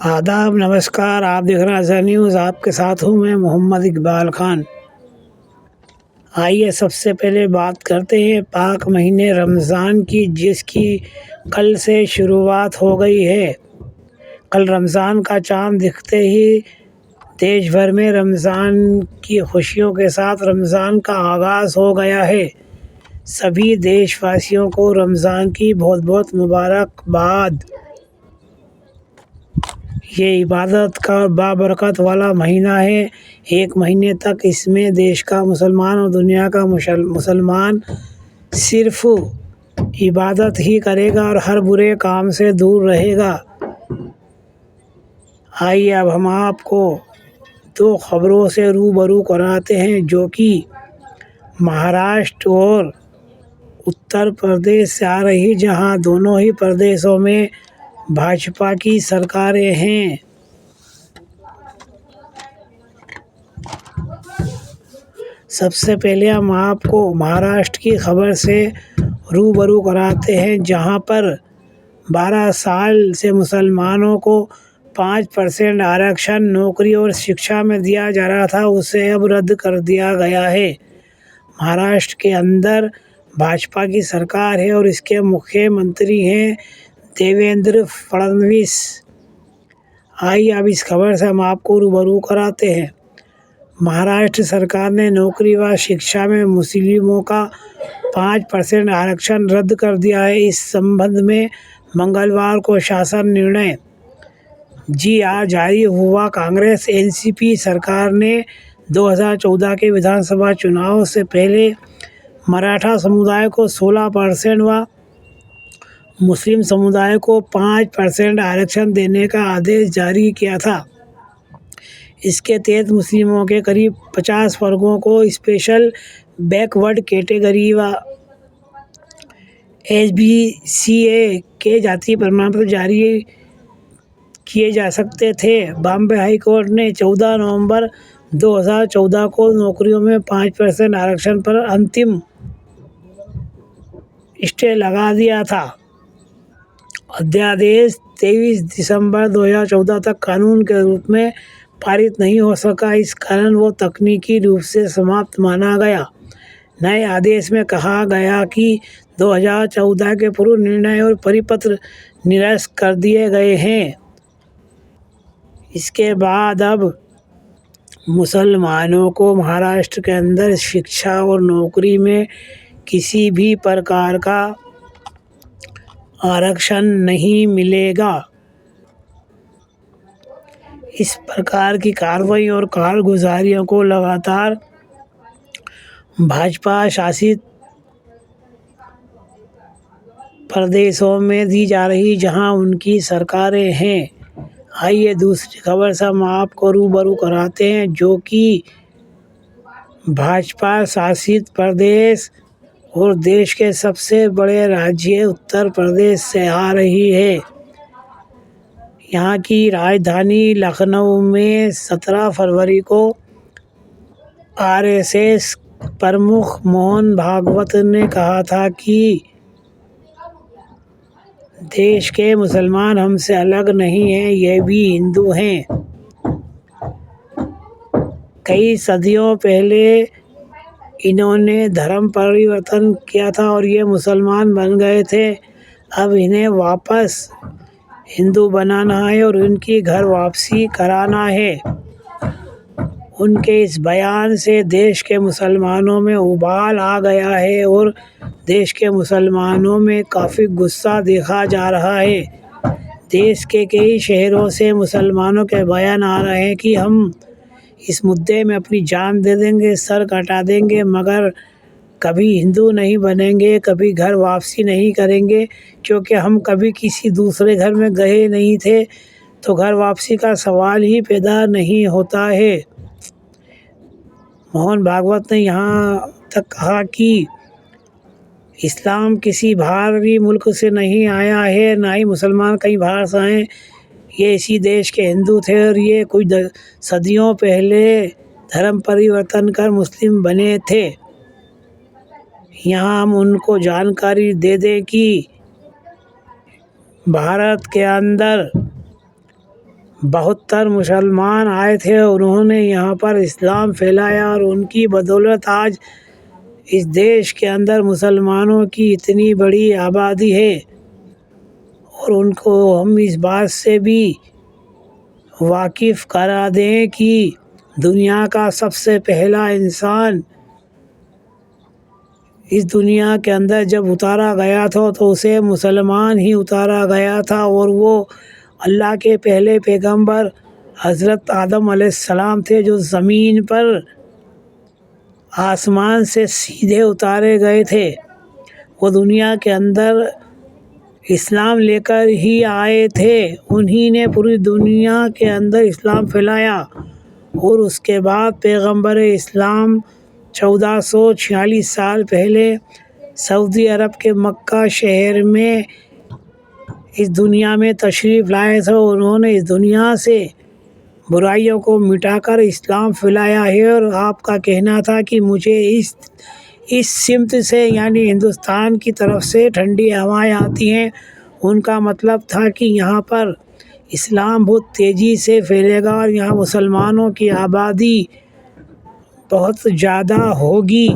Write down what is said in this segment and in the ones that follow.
आदाब, नमस्कार। आप देख रहे हैं अज़हर न्यूज़। आपके साथ हूँ मैं मोहम्मद इकबाल खान। आइए सबसे पहले बात करते हैं पाक महीने रमज़ान की, जिसकी कल से शुरुआत हो गई है। कल रमज़ान का चाँद दिखते ही देश भर में रमज़ान की खुशियों के साथ रमज़ान का आगाज़ हो गया है। सभी देशवासियों को रमज़ान की बहुत बहुत मुबारकबाद। ये इबादत का और बाबरकत वाला महीना है। एक महीने तक इसमें देश का मुसलमान और दुनिया का मुसलमान सिर्फ इबादत ही करेगा और हर बुरे काम से दूर रहेगा। आइए अब हम आपको दो खबरों से रूबरू कराते हैं, जो कि महाराष्ट्र और उत्तर प्रदेश से आ रही, जहां दोनों ही प्रदेशों में भाजपा की सरकारें हैं। सबसे पहले हम आपको महाराष्ट्र की खबर से रूबरू कराते हैं, जहां पर 12 साल से मुसलमानों को 5% आरक्षण नौकरी और शिक्षा में दिया जा रहा था, उसे अब रद्द कर दिया गया है। महाराष्ट्र के अंदर भाजपा की सरकार है और इसके मुख्यमंत्री हैं देवेंद्र फडणवीस। आइए अब इस खबर से हम आपको रूबरू कराते हैं। महाराष्ट्र सरकार ने नौकरी व शिक्षा में मुस्लिमों का 5% आरक्षण रद्द कर दिया है। इस संबंध में मंगलवार को शासन निर्णय जारी हुआ। कांग्रेस एनसीपी सरकार ने 2014 के विधानसभा चुनाव से पहले मराठा समुदाय को 16% व मुस्लिम समुदाय को 5% आरक्षण देने का आदेश जारी किया था। इसके तहत मुस्लिमों के करीब 50 वर्गों को स्पेशल बैकवर्ड कैटेगरी व SBCA के जाति प्रमाण पत्र जारी किए जा सकते थे। बॉम्बे हाई कोर्ट ने 14 नवंबर 2014 को नौकरियों में 5% आरक्षण पर अंतिम स्टे लगा दिया था। अध्यादेश 23 दिसंबर 2014 तक कानून के रूप में पारित नहीं हो सका। इस कारण वो तकनीकी रूप से समाप्त माना गया। नए आदेश में कहा गया कि 2014 के पूर्व निर्णय और परिपत्र निरस्त कर दिए गए हैं। इसके बाद अब मुसलमानों को महाराष्ट्र के अंदर शिक्षा और नौकरी में किसी भी प्रकार का आरक्षण नहीं मिलेगा। इस प्रकार की कार्रवाई और कारगुजारियों को लगातार भाजपा शासित प्रदेशों में दी जा रही, जहां उनकी सरकारें हैं। आइए दूसरी खबर से हम आपको रूबरू कराते हैं, जो कि भाजपा शासित प्रदेश और देश के सबसे बड़े राज्य उत्तर प्रदेश से आ रही है। यहाँ की राजधानी लखनऊ में 17 फरवरी को RSS प्रमुख मोहन भागवत ने कहा था कि देश के मुसलमान हमसे अलग नहीं हैं, ये भी हिंदू हैं। कई सदियों पहले इन्होंने धर्म परिवर्तन किया था और ये मुसलमान बन गए थे। अब इन्हें वापस हिंदू बनाना है और उनकी घर वापसी कराना है। उनके इस बयान से देश के मुसलमानों में उबाल आ गया है और देश के मुसलमानों में काफ़ी गुस्सा देखा जा रहा है। देश के कई शहरों से मुसलमानों के बयान आ रहे हैं कि हम इस मुद्दे में अपनी जान दे देंगे, सर कटा देंगे, मगर कभी हिंदू नहीं बनेंगे, कभी घर वापसी नहीं करेंगे, क्योंकि हम कभी किसी दूसरे घर में गए नहीं थे, तो घर वापसी का सवाल ही पैदा नहीं होता है। मोहन भागवत ने यहाँ तक कहा कि इस्लाम किसी बाहरी मुल्क से नहीं आया है, ना ही मुसलमान कहीं बाहर से आए। ये इसी देश के हिंदू थे और ये कुछ सदियों पहले धर्म परिवर्तन कर मुस्लिम बने थे। यहाँ हम उनको जानकारी दे दें कि भारत के अंदर 72 मुसलमान आए थे। उन्होंने यहाँ पर इस्लाम फैलाया और उनकी बदौलत आज इस देश के अंदर मुसलमानों की इतनी बड़ी आबादी है। और उनको हम इस बात से भी वाकिफ़ करा दें कि दुनिया का सबसे पहला इंसान इस दुनिया के अंदर जब उतारा गया था तो उसे मुसलमान ही उतारा गया था, और वो अल्लाह के पहले पैगंबर हज़रत आदम अलैहिस्सलाम थे, जो ज़मीन पर आसमान से सीधे उतारे गए थे। वो दुनिया के अंदर इस्लाम लेकर ही आए थे। उन्हीं ने पूरी दुनिया के अंदर इस्लाम फैलाया। और उसके बाद पैगंबर इस्लाम 1446 साल पहले सऊदी अरब के मक्का शहर में इस दुनिया में तशरीफ़ लाए थे। उन्होंने इस दुनिया से बुराइयों को मिटाकर इस्लाम फैलाया है। और आपका कहना था कि मुझे इस सिमत से यानी हिंदुस्तान की तरफ से ठंडी हवाएं आती हैं। उनका मतलब था कि यहाँ पर इस्लाम बहुत तेज़ी से फैलेगा और यहाँ मुसलमानों की आबादी बहुत ज़्यादा होगी।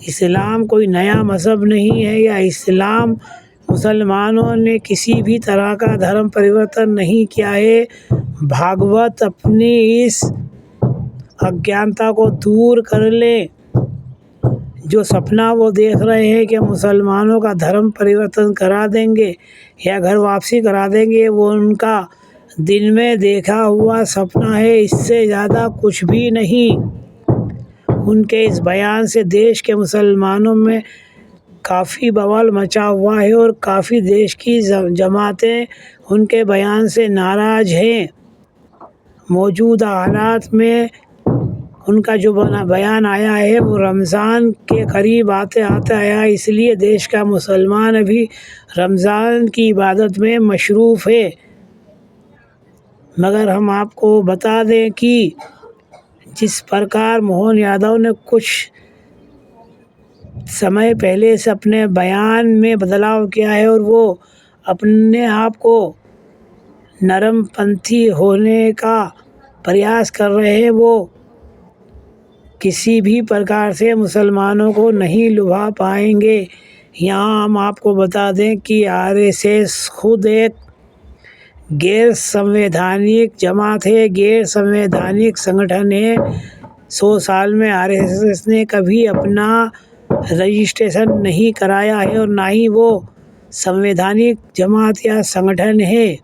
इस्लाम कोई नया मज़हब नहीं है, या इस्लाम मुसलमानों ने किसी भी तरह का धर्म परिवर्तन नहीं किया है। भागवत अपनी इस अज्ञानता को दूर कर ले। जो सपना वो देख रहे हैं कि मुसलमानों का धर्म परिवर्तन करा देंगे या घर वापसी करा देंगे, वो उनका दिन में देखा हुआ सपना है, इससे ज़्यादा कुछ भी नहीं। उनके इस बयान से देश के मुसलमानों में काफ़ी बवाल मचा हुआ है और काफ़ी देश की जमातें उनके बयान से नाराज़ हैं। मौजूदा हालात में उनका जो बयान आया है वो रमज़ान के करीब आते आते आया, इसलिए देश का मुसलमान अभी रमज़ान की इबादत में मशरूफ़ है। मगर हम आपको बता दें कि जिस प्रकार मोहन यादव ने कुछ समय पहले से अपने बयान में बदलाव किया है और वो अपने आप को नरमपंथी होने का प्रयास कर रहे हैं, वो किसी भी प्रकार से मुसलमानों को नहीं लुभा पाएंगे। यहाँ हम आपको बता दें कि आरएसएस खुद एक गैर संवैधानिक जमात है, गैर संवैधानिक संगठन है। 100 साल में आरएसएस ने कभी अपना रजिस्ट्रेशन नहीं कराया है और ना ही वो संवैधानिक जमात या संगठन है।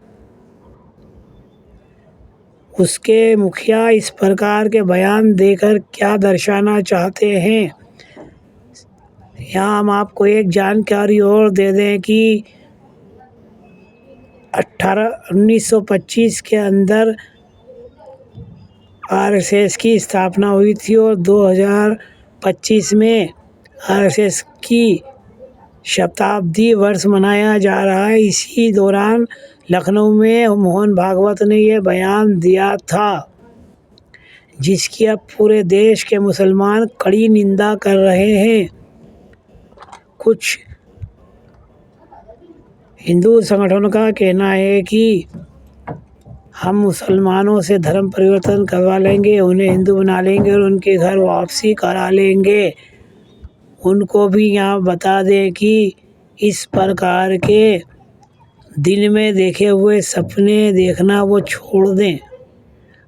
उसके मुखिया इस प्रकार के बयान देकर क्या दर्शाना चाहते हैं। यहाँ हम आपको एक जानकारी और दे दें कि 1925 के अंदर आरएसएस की स्थापना हुई थी और 2025 में आरएसएस की शताब्दी वर्ष मनाया जा रहा है। इसी दौरान लखनऊ में मोहन भागवत ने यह बयान दिया था, जिसकी अब पूरे देश के मुसलमान कड़ी निंदा कर रहे हैं। कुछ हिंदू संगठनों का कहना है कि हम मुसलमानों से धर्म परिवर्तन करवा लेंगे, उन्हें हिंदू बना लेंगे और उनके घर वापसी करा लेंगे। उनको भी यहाँ बता दें कि इस प्रकार के दिन में देखे हुए सपने देखना वो छोड़ दें।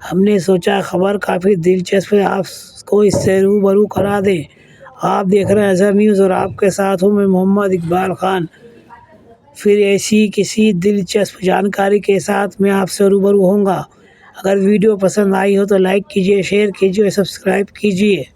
हमने सोचा खबर काफ़ी दिलचस्प है, आपको इससे रूबरू करा दें। आप देख रहे हैं अज़हर न्यूज़ और आपके साथ हूँ मैं मोहम्मद इकबाल खान। फिर ऐसी किसी दिलचस्प जानकारी के साथ मैं आपसे रूबरू होऊंगा। अगर वीडियो पसंद आई हो तो लाइक कीजिए, शेयर कीजिए, सब्सक्राइब कीजिए।